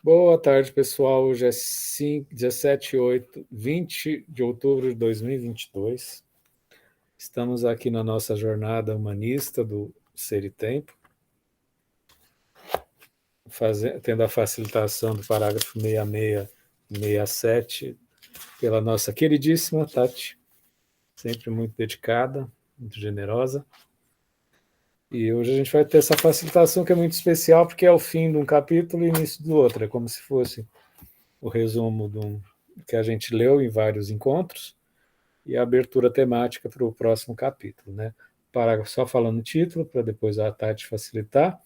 Boa tarde, pessoal. Hoje é 17, 20 de outubro de 2022. Estamos aqui na nossa jornada humanista do Ser e Tempo, tendo a facilitação do parágrafo 66 e 67 pela nossa queridíssima Tati, sempre muito dedicada, muito generosa. E hoje a gente vai ter essa facilitação que é muito especial, porque é o fim de um capítulo e o início do outro. É como se fosse o resumo que a gente leu em vários encontros e a abertura temática para o próximo capítulo. Né? Parágrafo só falando o título, para depois a Tati facilitar.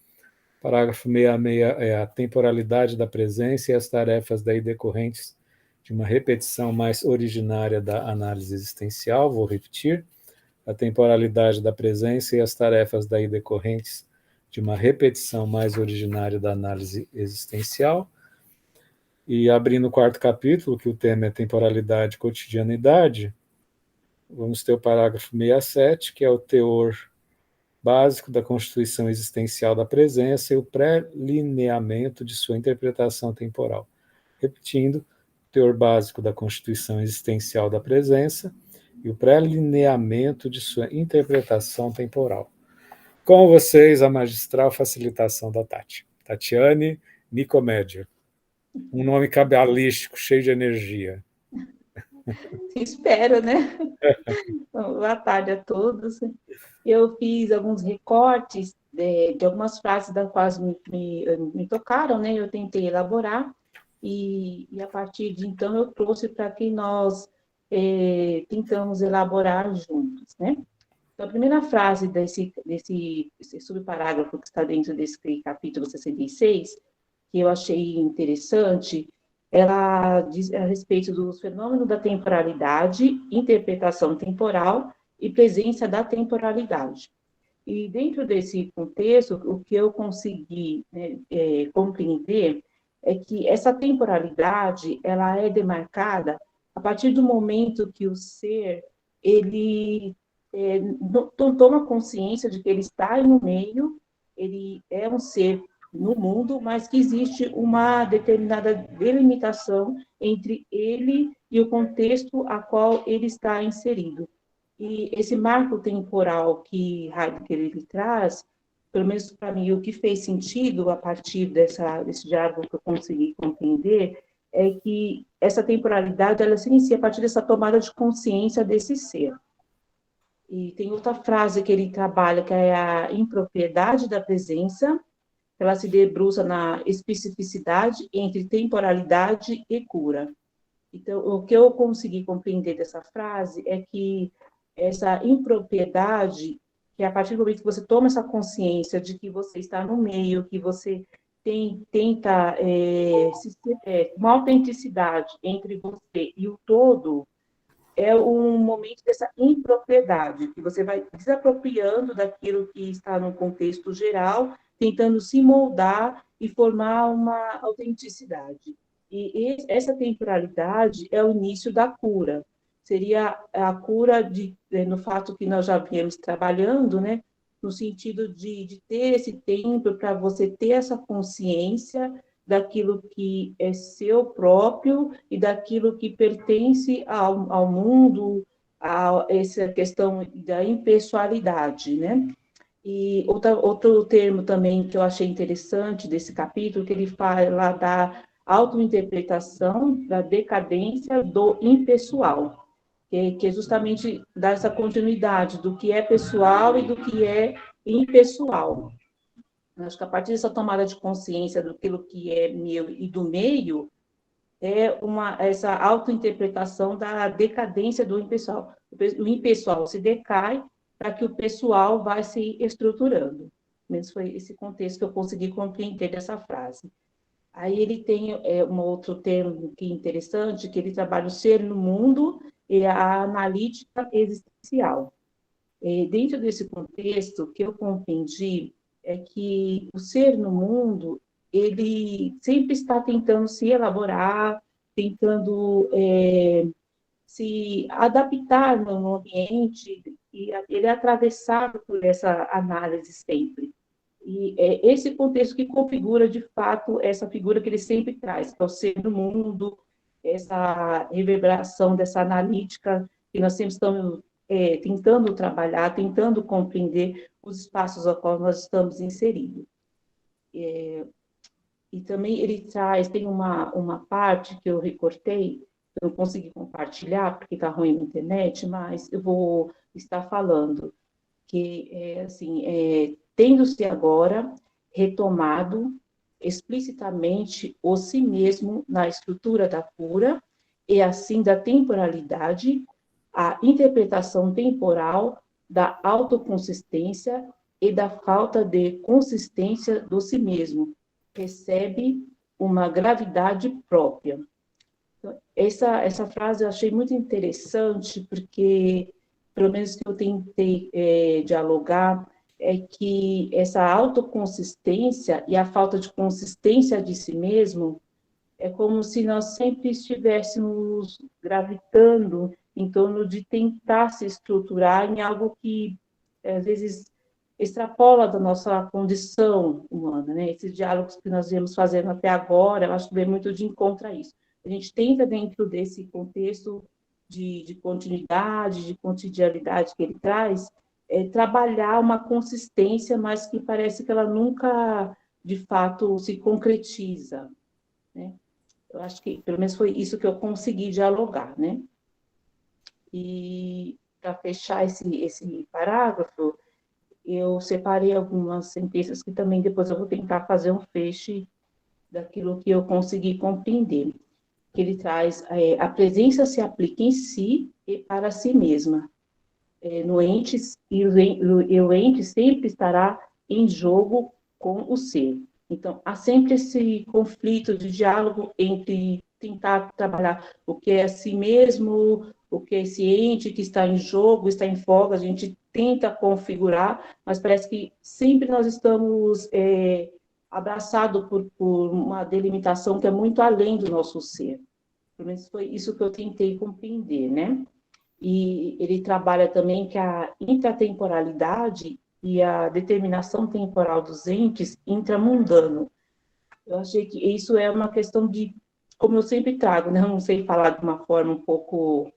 Parágrafo 66 é a temporalidade da presença e as tarefas daí decorrentes de uma repetição mais originária da análise existencial. Vou repetir. A temporalidade da presença e as tarefas daí decorrentes de uma repetição mais originária da análise existencial. E abrindo o quarto capítulo, que o tema é temporalidade e cotidianidade, vamos ter o parágrafo 67, que é o teor básico da constituição existencial da presença e o pré-lineamento de sua interpretação temporal. Repetindo, o teor básico da constituição existencial da presença e o pré-lineamento de sua interpretação temporal. Com vocês, a magistral facilitação da Tati. Tatiane Nicomédia. Um nome cabalístico, cheio de energia. Espero, né? Boa tarde a todos. Eu fiz alguns recortes de algumas frases das quais me tocaram, né? Eu tentei elaborar e a partir de então eu trouxe para que nós tentamos elaborar juntos, né? Então, a primeira frase desse subparágrafo que está dentro desse capítulo 66, que eu achei interessante, ela diz a respeito dos fenômenos da temporalidade, interpretação temporal e presença da temporalidade. E dentro desse contexto, o que eu consegui, né, compreender é que essa temporalidade ela é demarcada a partir do momento que o ser ele toma consciência de que ele está no meio, ele é um ser no mundo, mas que existe uma determinada delimitação entre ele e o contexto a qual ele está inserido. E esse marco temporal que Heidegger ele traz, pelo menos para mim, o que fez sentido a partir desse diálogo que eu consegui compreender, é que essa temporalidade ela se inicia a partir dessa tomada de consciência desse ser. E tem outra frase que ele trabalha, que é a impropriedade da presença, ela se debruça na especificidade entre temporalidade e cura. Então, o que eu consegui compreender dessa frase é que essa impropriedade, que a partir do momento que você toma essa consciência de que você está no meio, que você tenta uma autenticidade entre você e o todo, é um momento dessa impropriedade, que você vai desapropriando daquilo que está no contexto geral, tentando se moldar e formar uma autenticidade. E essa temporalidade é o início da cura. Seria a cura no fato que nós já viemos trabalhando, né? No sentido de ter esse tempo para você ter essa consciência daquilo que é seu próprio e daquilo que pertence ao mundo, a essa questão da impessoalidade, né? E outro termo também que eu achei interessante desse capítulo, que ele fala da autointerpretação da decadência do impessoal, que é justamente dar essa continuidade do que é pessoal e do que é impessoal. Acho que a partir dessa tomada de consciência daquilo que é meu e do meio, essa autointerpretação da decadência do impessoal. O impessoal se decai para que o pessoal vai se estruturando. Mas foi esse contexto que eu consegui compreender dessa frase. Aí ele tem um outro termo que é interessante, que ele trabalha o ser no mundo e a analítica existencial. Dentro desse contexto, o que eu compreendi é que o ser no mundo, ele sempre está tentando se elaborar, tentando se adaptar no ambiente, e ele é atravessado por essa análise sempre. E é esse contexto que configura, de fato, essa figura que ele sempre traz, que é o ser do mundo, essa reverberação dessa analítica que nós sempre estamos tentando trabalhar, tentando compreender os espaços aos quais nós estamos inseridos. E também ele traz, tem uma parte que eu recortei, eu não consegui compartilhar, porque está ruim na internet, mas eu vou estar falando, que é assim, tendo-se agora retomado explicitamente o si mesmo na estrutura da cura, e assim da temporalidade, a interpretação temporal da autoconsistência e da falta de consistência do si mesmo, recebe uma gravidade própria. Essa frase eu achei muito interessante, porque, pelo menos que eu tentei dialogar, é que essa autoconsistência e a falta de consistência de si mesmo é como se nós sempre estivéssemos gravitando em torno de tentar se estruturar em algo que, às vezes, extrapola da nossa condição humana, né? Esses diálogos que nós viemos fazendo até agora, eu acho que vem muito de encontro a isso. A gente tenta, dentro desse contexto de continuidade, de cotidianidade que ele traz, trabalhar uma consistência, mas que parece que ela nunca, de fato, se concretiza, né? Eu acho que, pelo menos, foi isso que eu consegui dialogar, né? E, para fechar esse parágrafo, eu separei algumas sentenças que também depois eu vou tentar fazer um feche daquilo que eu consegui compreender. Que ele traz, a presença se aplica em si e para si mesma. No ente, e o ente sempre estará em jogo com o ser. Então, há sempre esse conflito de diálogo entre tentar trabalhar o que é a si mesmo, o que é esse ente que está em jogo, está em folga, a gente tenta configurar, mas parece que sempre nós estamos abraçados por uma delimitação que é muito além do nosso ser. Pelo menos foi isso que eu tentei compreender, né? E ele trabalha também que a intratemporalidade e a determinação temporal dos entes intramundano. Eu achei que isso é uma questão de, como eu sempre trago, né? Eu não sei falar de uma forma um pouco,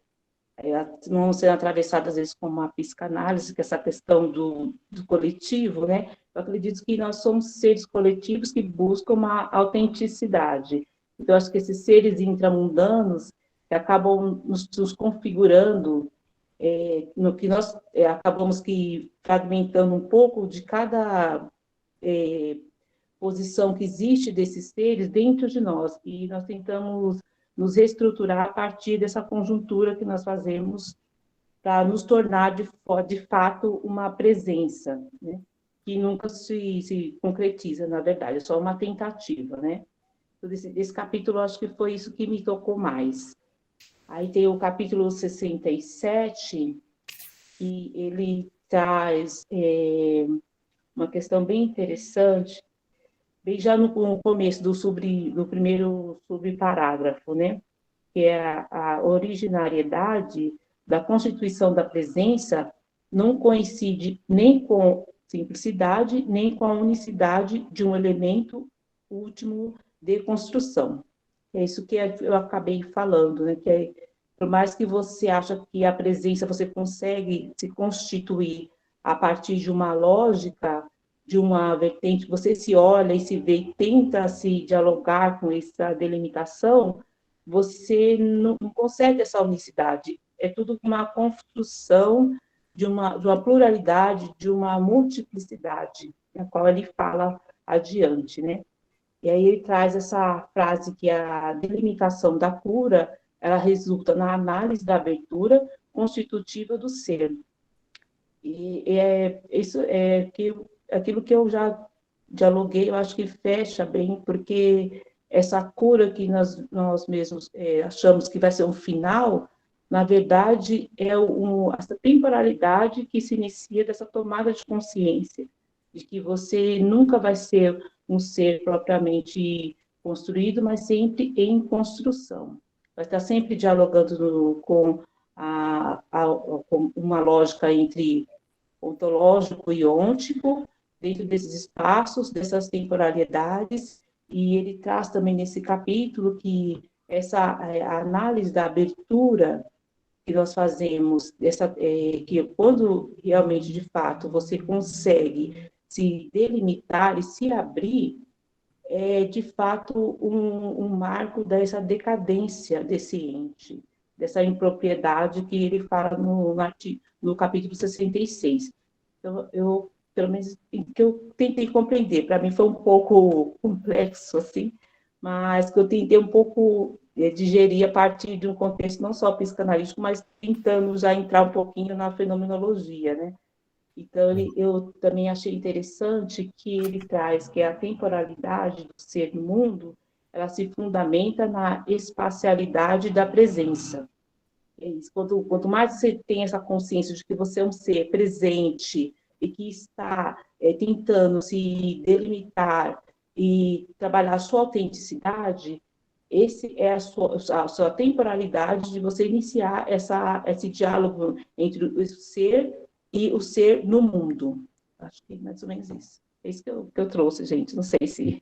não sendo atravessada às vezes com uma psicanálise, que é essa questão do coletivo, né? Eu acredito que nós somos seres coletivos que buscam uma autenticidade. Então, acho que esses seres intramundanos que acabam nos configurando, no que nós acabamos que fragmentando um pouco de cada posição que existe desses seres dentro de nós, e nós tentamos nos reestruturar a partir dessa conjuntura que nós fazemos para nos tornar, de fato, uma presença, né? Que nunca se concretiza, na verdade, é só uma tentativa, né? Desse capítulo, acho que foi isso que me tocou mais. Aí tem o capítulo 67, e ele traz uma questão bem interessante, bem já no começo do primeiro subparágrafo, né? Que é a originariedade da constituição da presença não coincide nem com simplicidade, nem com a unicidade de um elemento último de construção. É isso que eu acabei falando, né? Que por mais que você acha que a presença você consegue se constituir a partir de uma lógica, de uma vertente, você se olha e se vê e tenta se dialogar com essa delimitação, você não consegue essa unicidade. É tudo uma construção de uma pluralidade, de uma multiplicidade, na qual ele fala adiante, né? E aí ele traz essa frase que a delimitação da cura, ela resulta na análise da abertura constitutiva do ser. E isso é aquilo que eu já dialoguei, eu acho que fecha bem, porque essa cura que nós mesmos achamos que vai ser um final, na verdade, essa temporalidade que se inicia dessa tomada de consciência, de que você nunca vai ser um ser propriamente construído, mas sempre em construção. Vai estar sempre dialogando com uma lógica entre ontológico e ôntico, dentro desses espaços, dessas temporalidades, e ele traz também nesse capítulo que essa a análise da abertura que nós fazemos, que quando realmente, de fato, você consegue se delimitar e se abrir, é de fato um marco dessa decadência desse ente, dessa impropriedade que ele fala no capítulo 66. Então, pelo menos, que eu tentei compreender, para mim foi um pouco complexo, assim, mas que eu tentei um pouco digerir a partir de um contexto não só psicanalítico, mas tentando já entrar um pouquinho na fenomenologia, né? Então, eu também achei interessante que ele traz que a temporalidade do ser no mundo, ela se fundamenta na espacialidade da presença. Quanto mais você tem essa consciência de que você é um ser presente e que está tentando se delimitar e trabalhar a sua autenticidade, esse é a sua temporalidade de você iniciar esse diálogo entre o ser e o ser no mundo. Acho que é mais ou menos isso. É isso que eu trouxe, gente. Não sei se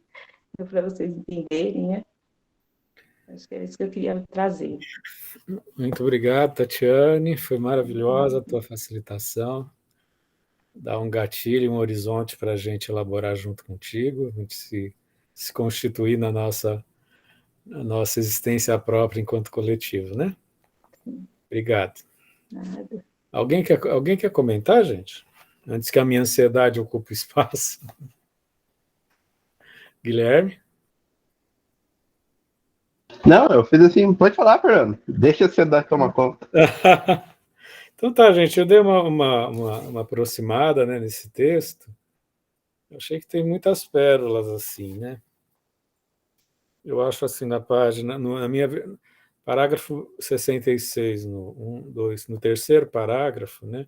deu para vocês entenderem, né? Acho que é isso que eu queria trazer. Muito obrigado, Tatiane. Foi maravilhosa a tua facilitação. Dá um gatilho, um horizonte para a gente elaborar junto contigo, a gente se constituir na nossa existência própria enquanto coletivo, né? Obrigado. Nada. Alguém quer comentar, gente? Antes que a minha ansiedade ocupe o espaço. Guilherme? Não, eu fiz assim, pode falar, Fernando. Deixa a ansiedade tomar conta. Então tá, gente, eu dei uma aproximada, né, nesse texto. Eu achei que tem muitas pérolas assim, né? Eu acho assim na página, na minha parágrafo 66, no terceiro parágrafo, né,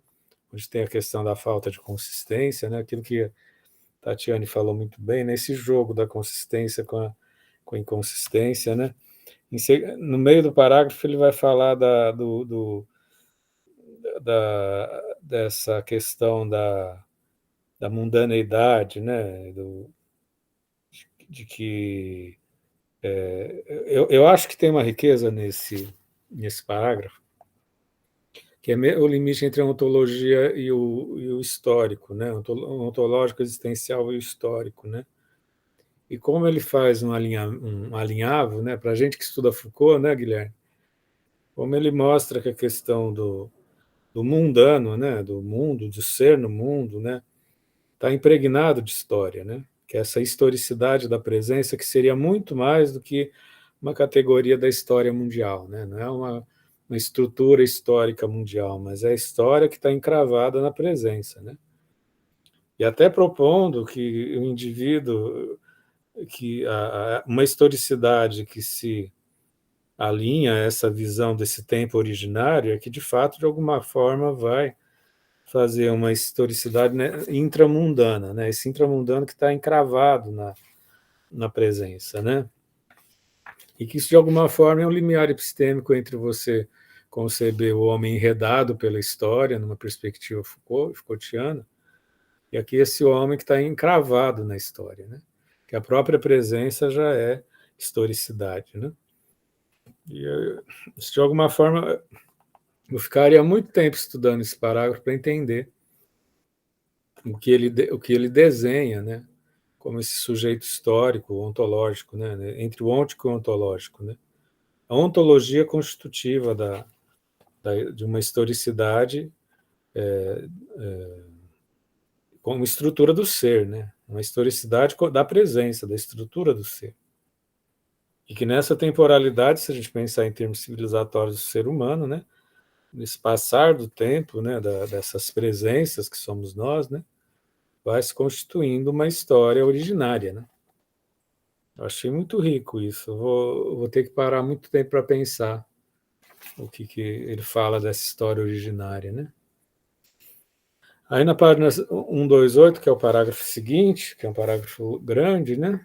onde tem a questão da falta de consistência, né, aquilo que a Tatiane falou muito bem, nesse jogo da consistência com a inconsistência, né? No meio do parágrafo ele vai falar dessa questão da mundaneidade, né? De que eu acho que tem uma riqueza nesse parágrafo, que é o limite entre a ontologia e o histórico, né? O ontológico existencial e o histórico, né? E como ele faz um alinhavo, né? Para a gente que estuda Foucault, né, Guilherme? Como ele mostra que a questão do mundano, né? Do mundo, do ser no mundo, né? Está impregnado de história, né? Que é essa historicidade da presença que seria muito mais do que uma categoria da história mundial, né? Não é uma estrutura histórica mundial, mas é a história que está encravada na presença, né? E até propondo que o indivíduo, que uma historicidade que se alinha a essa visão desse tempo originário, é que de fato, de alguma forma, vai fazer uma historicidade, né, intramundana, né? Esse intramundano que está encravado na presença, né? E que isso, de alguma forma, é um limiar epistêmico entre você conceber o homem enredado pela história, numa perspectiva Foucaultiana, e aqui esse homem que está encravado na história, né? Que a própria presença já é historicidade, né? E isso, de alguma forma, eu ficaria muito tempo estudando esse parágrafo para entender o que ele desenha, né? Como esse sujeito histórico, ontológico, né? Entre o ôntico e o ontológico, né? A ontologia constitutiva de uma historicidade como estrutura do ser, né? Uma historicidade da presença, da estrutura do ser. E que nessa temporalidade, se a gente pensar em termos civilizatórios do ser humano, né? Nesse passar do tempo, né? Dessas presenças que somos nós, né? Vai se constituindo uma história originária, né? Eu achei muito rico isso. Eu vou ter que parar muito tempo para pensar o que ele fala dessa história originária, né? Aí na página 128, que é o parágrafo seguinte, que é um parágrafo grande, né?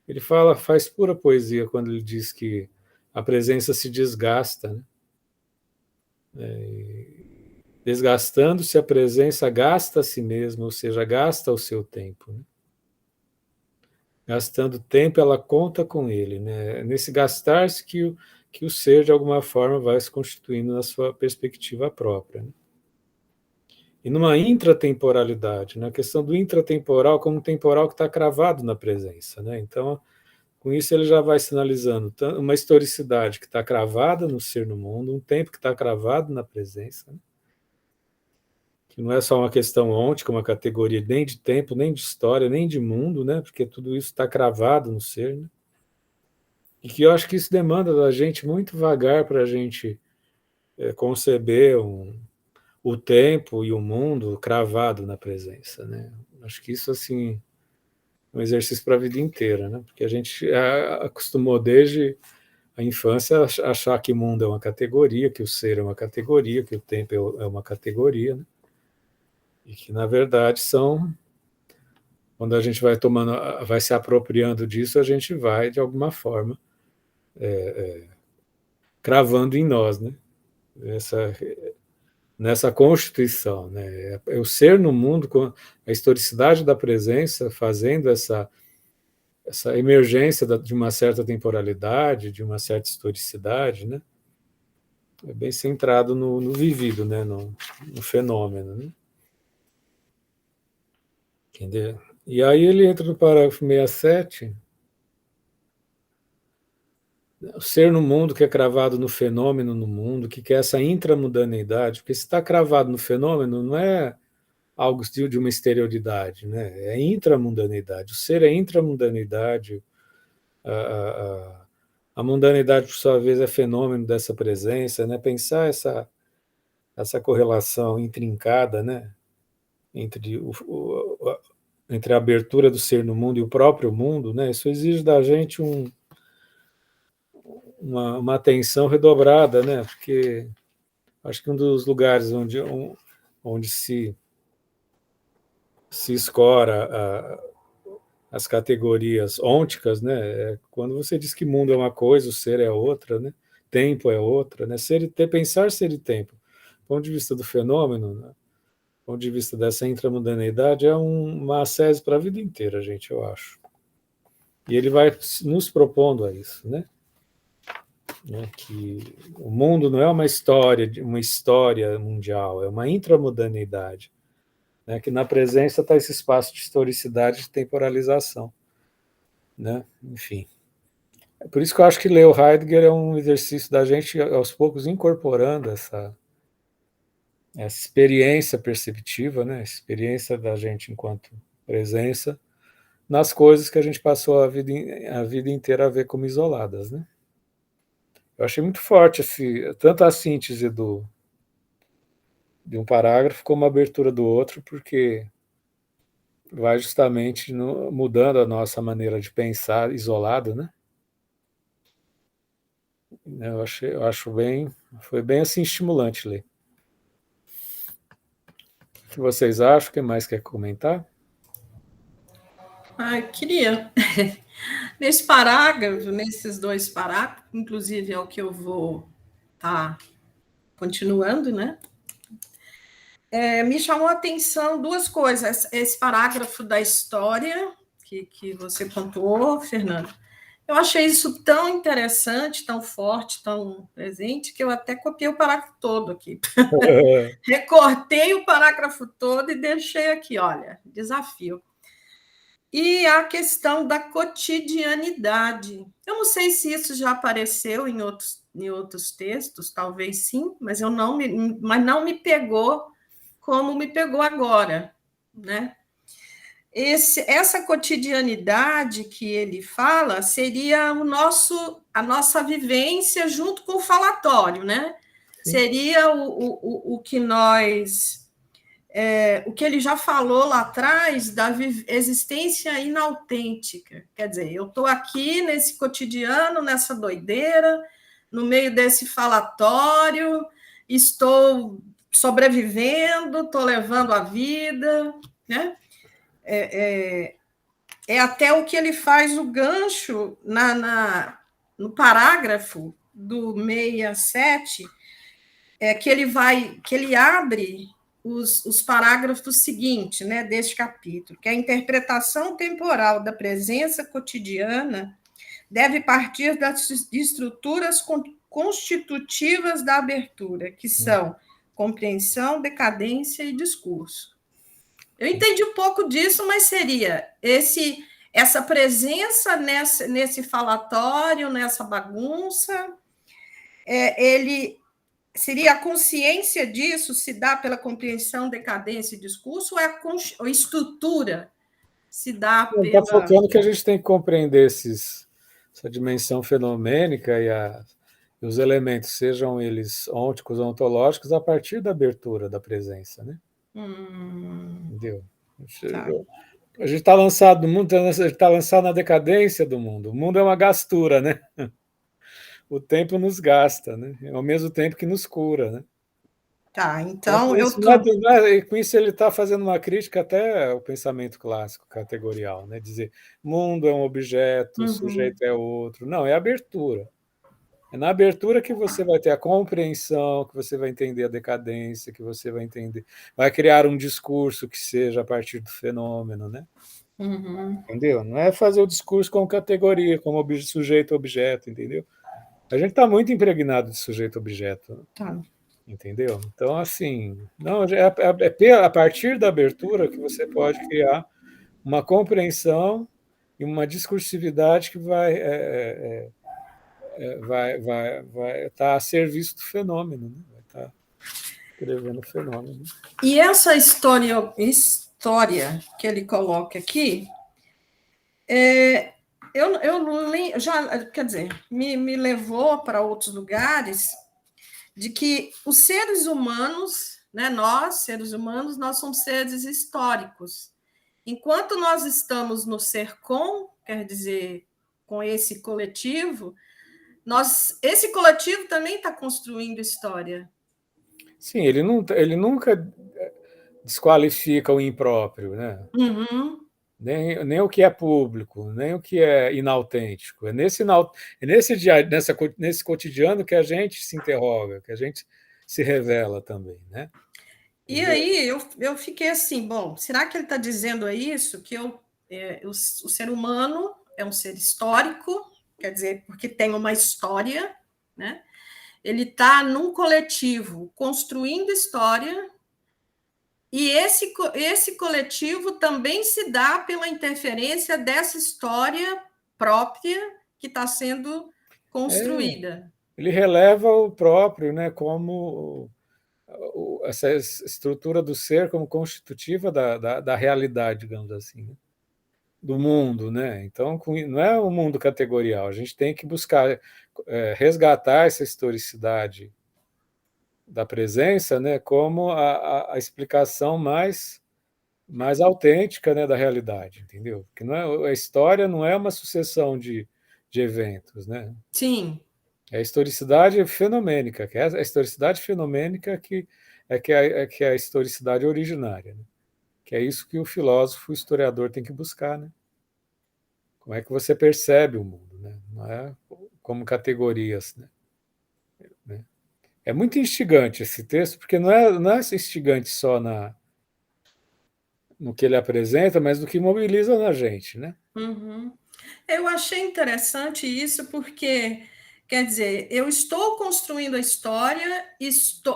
Ele faz pura poesia quando ele diz que a presença se desgasta, né? Desgastando-se, a presença gasta a si mesma, ou seja, gasta o seu tempo. Né? Gastando tempo, ela conta com ele. Né? Nesse gastar-se que o ser, de alguma forma, vai se constituindo na sua perspectiva própria. Né? E numa intratemporalidade, na questão do intratemporal como um temporal que está cravado na presença. Né? Então, com isso ele já vai sinalizando uma historicidade que está cravada no ser no mundo, um tempo que está cravado na presença, né? Que não é só uma questão ôntica, uma categoria nem de tempo, nem de história, nem de mundo, né? Porque tudo isso está cravado no ser, né? E que eu acho que isso demanda da gente muito vagar para a gente conceber o tempo e o mundo cravado na presença, né? Acho que isso, assim, é um exercício para a vida inteira, né? Porque a gente acostumou desde a infância a achar que o mundo é uma categoria, que o ser é uma categoria, que o tempo é uma categoria, né? E que, na verdade, quando a gente vai tomando, vai se apropriando disso, a gente vai, de alguma forma, cravando em nós, né? Nessa constituição, né? É o ser no mundo, com a historicidade da presença, fazendo essa emergência de uma certa temporalidade, de uma certa historicidade, né? É bem centrado no vivido, né? No fenômeno, né? Entendeu? E aí ele entra no parágrafo 67, o ser no mundo que é cravado no fenômeno no mundo, que quer essa intramundaneidade, porque se está cravado no fenômeno, não é algo de uma exterioridade, né? É intramundaneidade. O ser é intramundaneidade, a mundanidade, por sua vez, é fenômeno dessa presença, né? Pensar essa correlação intrincada, né? Entre a abertura do ser no mundo e o próprio mundo, né? Isso exige da gente uma atenção redobrada, né? Porque acho que um dos lugares onde se escora as categorias ônticas, né? É quando você diz que mundo é uma coisa, o ser é outra, né? Tempo é outra, né? Ser e ter, pensar ser e tempo. Do ponto de vista do fenômeno, né? Do ponto de vista dessa intramundaneidade, é uma ascese para a vida inteira, gente, eu acho. E ele vai nos propondo a isso, né? Que o mundo não é uma história mundial, é uma intramundaneidade, né? Que na presença está esse espaço de historicidade, de temporalização, né? Enfim. É por isso que eu acho que ler o Heidegger é um exercício da gente, aos poucos, incorporando essa experiência perceptiva, né? Essa experiência da gente enquanto presença, nas coisas que a gente passou a vida inteira a ver como isoladas, né? Eu achei muito forte tanto a síntese de um parágrafo como a abertura do outro, porque vai justamente mudando a nossa maneira de pensar isolado, né? Foi bem assim estimulante ler. O que vocês acham? O que mais quer comentar? Queria. Nesse parágrafo, nesses dois parágrafos, inclusive é o que eu vou estar continuando, né? Me chamou a atenção duas coisas. Esse parágrafo da história que você pontuou, Fernando. Eu achei isso tão interessante, tão forte, tão presente, que eu até copiei o parágrafo todo aqui. Recortei o parágrafo todo e deixei aqui, olha, desafio. E a questão da cotidianidade. Eu não sei se isso já apareceu em outros textos, talvez sim, mas não me pegou como me pegou agora, né? Essa cotidianidade que ele fala seria a nossa vivência junto com o falatório, né? Sim. Seria o que nós... o que ele já falou lá atrás da existência inautêntica. Quer dizer, eu estou aqui nesse cotidiano, nessa doideira, no meio desse falatório, estou sobrevivendo, estou levando a vida, né? É até o que ele faz o gancho no parágrafo do 67, que ele abre os parágrafos seguintes, né, deste capítulo, que a interpretação temporal da presença cotidiana deve partir das estruturas constitutivas da abertura, que são compreensão, decadência e discurso. Eu entendi um pouco disso, mas seria essa presença nesse falatório, nessa bagunça, ele seria a consciência disso, se dá pela compreensão, decadência e discurso, ou a estrutura se dá pela... Está focando que a gente tem que compreender essa dimensão fenomênica e os elementos, sejam eles ônticos ou ontológicos, a partir da abertura da presença, né? Entendeu? Tá. A gente está lançado no mundo, a gente está lançado na decadência do mundo. O mundo é uma gastura, né? O tempo nos gasta, né? Ao mesmo tempo que nos cura, né? Tá, então com isso ele está fazendo uma crítica até ao pensamento clássico categorial, né? Dizer mundo é um objeto, o sujeito é outro. Não, é abertura. É na abertura que você vai ter a compreensão, que você vai entender a decadência, que você vai entender, vai criar um discurso que seja a partir do fenômeno, né? Entendeu? Não é fazer o discurso como categoria, como sujeito-objeto, entendeu? A gente está muito impregnado de sujeito-objeto. Tá. Entendeu? Então, assim, não, é a partir da abertura que você pode criar uma compreensão e uma discursividade que vai estar a serviço do fenômeno, né? Vai estar escrevendo o fenômeno. E essa história que ele coloca aqui, eu já, quer dizer, me levou para outros lugares de que os seres humanos, né, nós, seres humanos, nós somos seres históricos. Enquanto nós estamos no SERCOM, quer dizer, com esse coletivo, esse coletivo também está construindo história. Sim, ele nunca desqualifica o impróprio, né? Nem o que é público, nem o que é inautêntico. É nesse cotidiano que a gente se interroga, que a gente se revela também, né? E aí eu fiquei assim, bom, será que ele está dizendo isso? Que o ser humano é um ser histórico, quer dizer, porque tem uma história, né? Ele está num coletivo construindo história, e esse coletivo também se dá pela interferência dessa história própria que está sendo construída. Ele releva o próprio, né, como essa estrutura do ser como constitutiva da realidade, digamos assim, né? Do mundo, né? Então, não é um mundo categorial. A gente tem que buscar resgatar essa historicidade da presença, né, como a explicação mais autêntica, né, da realidade, entendeu? Porque a história não é uma sucessão de eventos, né? Sim. É a historicidade fenomênica, que é a historicidade fenomênica que é a historicidade originária, né? Que é isso que o filósofo, o historiador tem que buscar, né? Como é que você percebe o mundo, né? Não é como categorias, né? É muito instigante esse texto, porque não é instigante só no que ele apresenta, mas no que mobiliza na gente, né? Eu achei interessante isso, porque, quer dizer, eu estou construindo a história,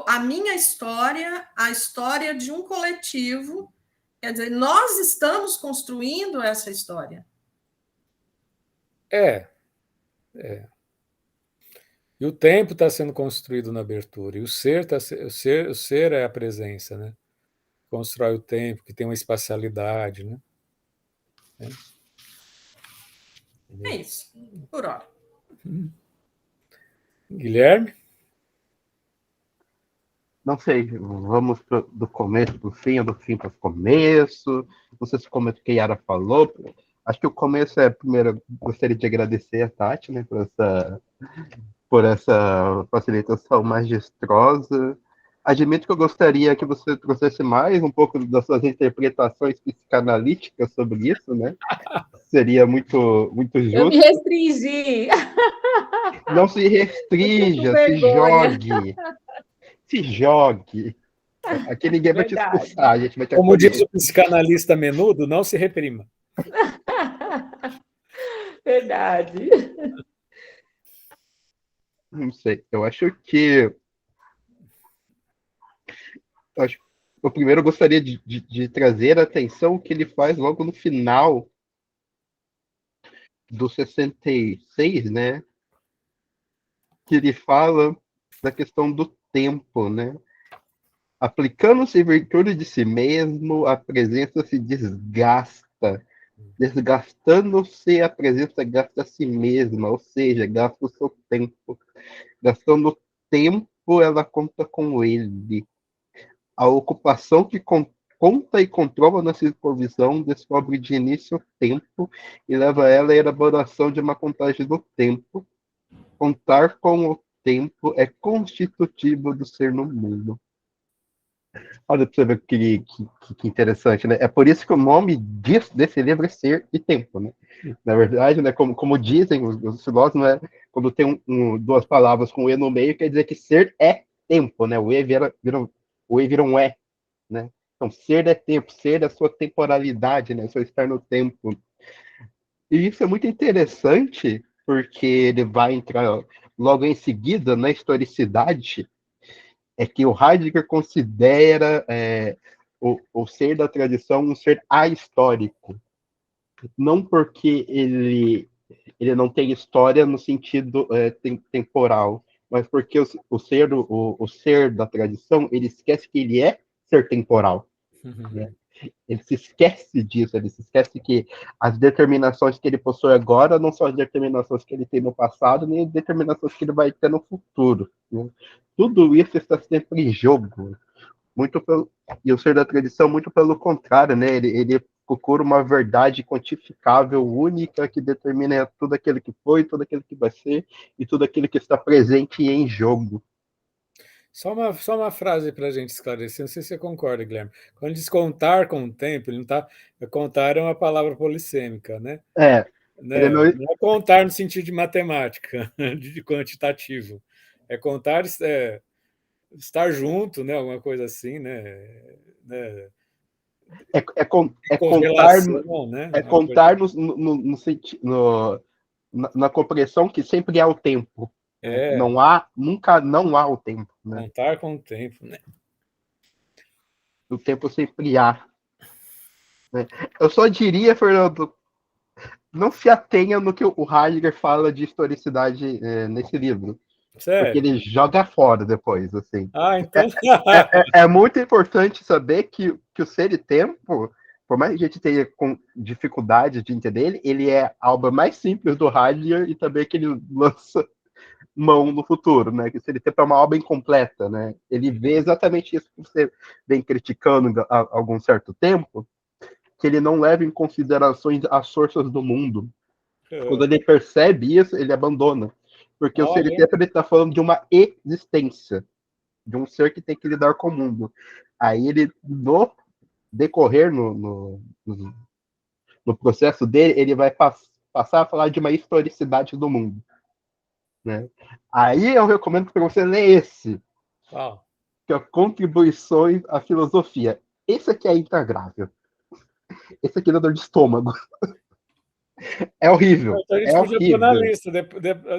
a minha história, a história de um coletivo, quer dizer, nós estamos construindo essa história. E o tempo está sendo construído na abertura, e o ser é a presença, né? Constrói o tempo, que tem uma espacialidade, né? É isso, por hora. Guilherme? Não sei, vamos do começo para o fim, ou do fim para o começo. Não sei se o começo que a Yara falou. Acho que o começo primeiro, gostaria de agradecer a Tati, né, por essa facilitação magistrosa. Admito que eu gostaria que você trouxesse mais um pouco das suas interpretações psicanalíticas sobre isso, né? Seria muito, muito justo. Eu me restringi. Não se restrinja, se jogue. se jogue. Aqui ninguém vai te Verdade. expulsar, a gente vai te Como acolher. diz o psicanalista Menudo, não se reprima. Verdade. Não sei, eu acho que... Eu primeiro gostaria de trazer a atenção que ele faz logo no final do 66, né? Que ele fala da questão do tempo, né? Aplicando-se em virtude de si mesmo, a presença se desgasta. Desgastando-se, a presença gasta a si mesma, ou seja, gasta o seu tempo. Gastando tempo, ela conta com ele. A ocupação que conta e controla na supervisão descobre de início o tempo e leva ela à elaboração de uma contagem do tempo. Contar com o tempo é constitutivo do ser no mundo. Olha para você ver que interessante, né? É por isso que o nome desse livro é Ser e Tempo, né? Na verdade, né, como dizem os filósofos, né, quando tem duas palavras com E no meio, quer dizer que ser é tempo, né? O E vira um E, né? Então, ser é tempo, ser é a sua temporalidade, né? Seu estar no tempo. E isso é muito interessante, porque ele vai entrar logo em seguida na historicidade, é que o Heidegger considera o ser da tradição um ser ahistórico. Não porque ele não tem história no sentido temporal, mas porque o ser da tradição, ele esquece que ele é ser temporal. Né? Ele se esquece disso, ele se esquece que as determinações que ele possui agora não são as determinações que ele tem no passado, nem as determinações que ele vai ter no futuro. Né? Tudo isso está sempre em jogo. E o ser da tradição, muito pelo contrário, né? Ele procura uma verdade quantificável, única, que determina tudo aquilo que foi, tudo aquilo que vai ser, e tudo aquilo que está presente e em jogo. Só uma frase para a gente esclarecer, não sei se você concorda, Guilherme. Quando diz contar com o tempo, ele não está. Contar é uma palavra polissêmica, né? Ele Não é contar no sentido de matemática, de quantitativo. É contar, estar junto, né? Alguma coisa assim, né? Contar, né? contar na compreensão que sempre há o tempo. Nunca não há o tempo. Né? Contar com o tempo, né? O tempo sempre há. Né? Eu só diria, Fernando, não se atenha no que o Heidegger fala de historicidade nesse livro. Sério? Porque ele joga fora depois, assim. Então... é muito importante saber que o ser e tempo, por mais que a gente tenha dificuldade de entender ele é a obra mais simples do Heidegger e também que ele lança mão no futuro, né? Que o ser e tempo é uma obra incompleta, né? Ele vê exatamente isso que você vem criticando há algum certo tempo, que ele não leva em considerações as forças do mundo. Quando ele percebe isso, ele abandona. Porque o ser e tempo ele está falando de uma existência, de um ser que tem que lidar com o mundo. Aí ele, no decorrer, no processo dele, ele vai passar a falar de uma historicidade do mundo. Né? Aí eu recomendo para você ler esse, que é Contribuições à Filosofia. Esse aqui é intragável. Esse aqui dá dor de estômago. É horrível. Então a gente podia pôr na lista,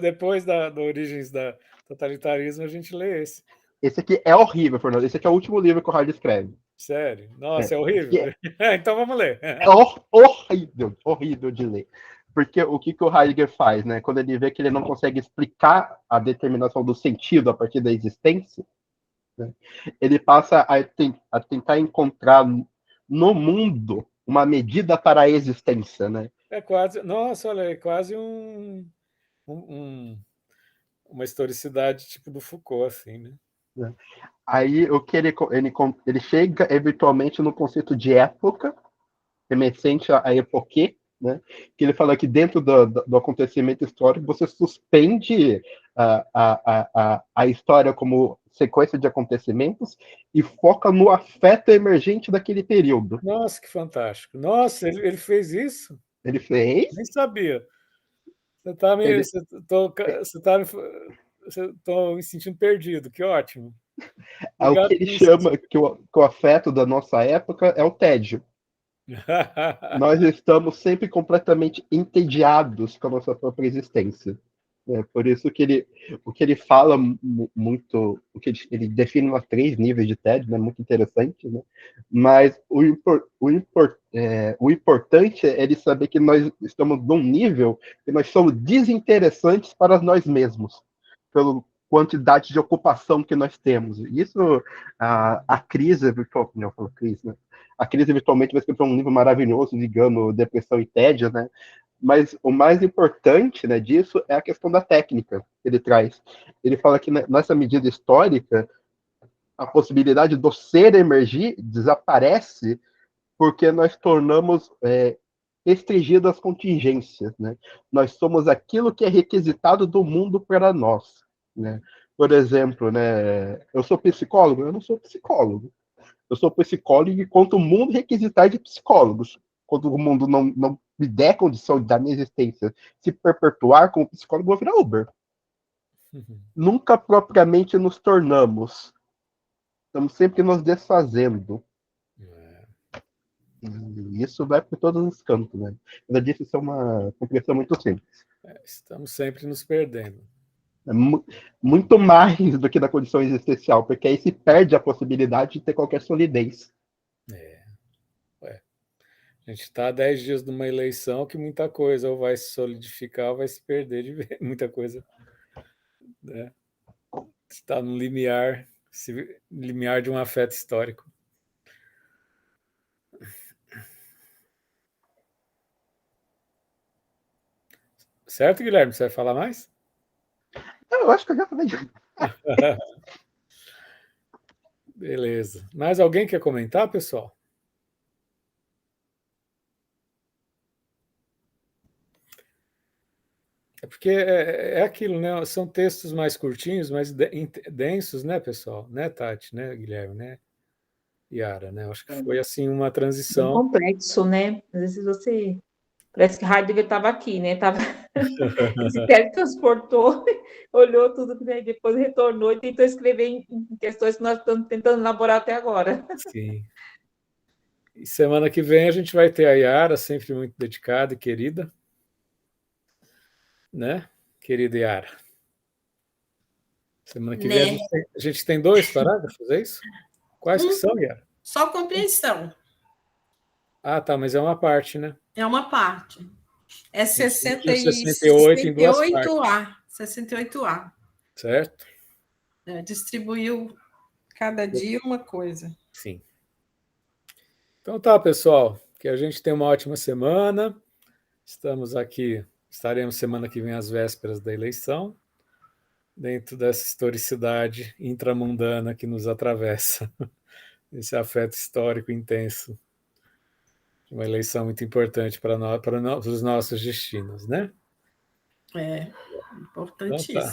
depois da Origens da Totalitarismo, a gente lê esse. Esse aqui é horrível, Fernando. Esse aqui é o último livro que o Heidegger escreve. Sério? Nossa, é horrível? Então vamos ler. É horrível de ler. Porque o que o Heidegger faz, né? Quando ele vê que ele não consegue explicar a determinação do sentido a partir da existência, né? Ele passa a tentar encontrar no mundo uma medida para a existência, né? É quase, nossa, olha, é quase uma historicidade tipo do Foucault, assim, né? Aí o que ele chega eventualmente no conceito de época, remetente à époque, né? Que ele fala que dentro do acontecimento histórico você suspende a história como sequência de acontecimentos e foca no afeto emergente daquele período. Nossa, que fantástico. Nossa, ele fez isso? Ele fez? Nem sabia. Você está me sentindo perdido, que ótimo. É o que Obrigado ele por chama, que o afeto da nossa época é o tédio. Nós estamos sempre completamente entediados com a nossa própria existência. Por isso que o que ele fala muito, o que ele define umas 3 níveis de tédio, né, muito interessante, né? Mas o importante é ele saber que nós estamos num nível que nós somos desinteressantes para nós mesmos, pela quantidade de ocupação que nós temos. Isso, a crise virtual, não, eu falo crise, né? A crise eventualmente vai escrever um livro maravilhoso ligando depressão e tédio, né? Mas o mais importante, né, disso é a questão da técnica que ele traz. Ele fala que nessa medida histórica, a possibilidade do ser emergir desaparece porque nós tornamos restringido às contingências, né? Nós somos aquilo que é requisitado do mundo para nós, né? Por exemplo, né, eu sou psicólogo? Eu não sou psicólogo. Eu sou psicólogo enquanto o mundo requisitar de psicólogos. Quando o mundo não me der condição da minha existência se perpetuar como psicólogo, eu vou virar Uber. Nunca propriamente nos tornamos. Estamos sempre nos desfazendo. E isso vai por todos os cantos, né? Eu disse, isso é uma compreensão muito simples. Estamos sempre nos perdendo. É muito mais do que na condição existencial, porque aí se perde a possibilidade de ter qualquer solidez. A gente está há 10 dias de uma eleição que muita coisa ou vai se solidificar ou vai se perder de ver. Muita coisa, né? Está no limiar de um afeto histórico. Certo, Guilherme? Você vai falar mais? Eu acho que eu já falei. Beleza. Mais alguém quer comentar, pessoal? É porque é aquilo, né? São textos mais curtinhos, mais densos, né, pessoal? Né, Tati? Né, Guilherme? Né, Yara? Né? Acho que foi assim uma Bem transição. complexo, né? Às vezes você... Parece que Heidegger estava aqui, né? Ele se teletransportou, olhou tudo, né? Depois retornou e tentou escrever em questões que nós estamos tentando elaborar até agora. Sim. E semana que vem a gente vai ter a Yara, sempre muito dedicada e querida, né? Querida Yara. Semana que vem a gente tem 2 parágrafos, é isso? Quais que são, Yara? Só compreensão. Ah, tá, mas é uma parte, né? É uma parte. É 68 em 2 partes. 68A. 68A. Certo? Distribuiu cada dia uma coisa. Sim. Então tá, pessoal. Que a gente tenha uma ótima semana. Estaremos semana que vem às vésperas da eleição, dentro dessa historicidade intramundana que nos atravessa, esse afeto histórico intenso, uma eleição muito importante para os nossos destinos, né? Importantíssimo. Então,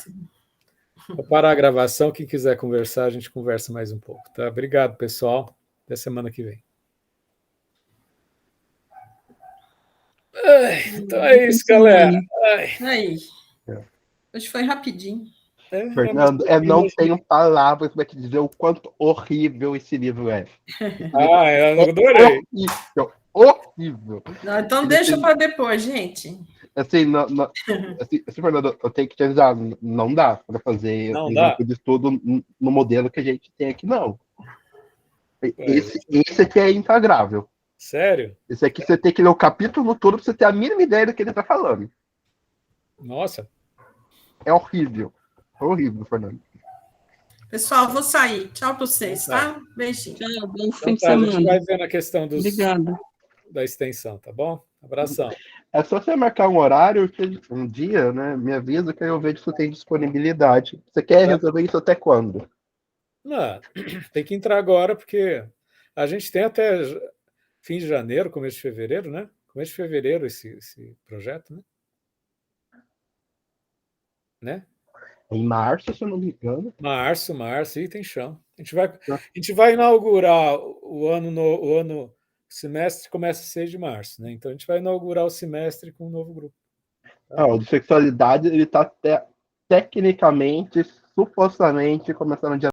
tá. Vou parar a gravação, quem quiser conversar, a gente conversa mais um pouco, tá? Obrigado, pessoal. Até semana que vem. Então é isso, galera. Aí. Hoje foi rapidinho. Fernando, não tenho palavras para te dizer o quanto horrível esse livro é. Eu adorei. Horrível. Não, então deixa para depois, gente. Assim, Fernando, eu tenho que te avisar, não dá para fazer um grupo de estudo no modelo que a gente tem aqui, não. Esse aqui é intagrável. Sério? Esse aqui você tem que ler o capítulo todo para você ter a mínima ideia do que ele está falando. Nossa. É horrível. Horrível, Fernando. Pessoal, vou sair. Tchau para vocês, tá? Beijinho. Tchau, bom fim de semana. A gente vai semana. ver na questão da extensão, tá bom? Abração. É só você marcar um horário, um dia, né? Me avisa que eu vejo se tem disponibilidade. Você quer resolver isso até quando? Não, tem que entrar agora, porque a gente tem até fim de janeiro, começo de fevereiro, né? Começo de fevereiro esse projeto, né? Em março, se eu não me engano. Março, e tem chão. A gente vai inaugurar o semestre começa 6 de março, né? Então a gente vai inaugurar o semestre com um novo grupo. Tá? O de sexualidade, ele está tecnicamente, supostamente, começando dia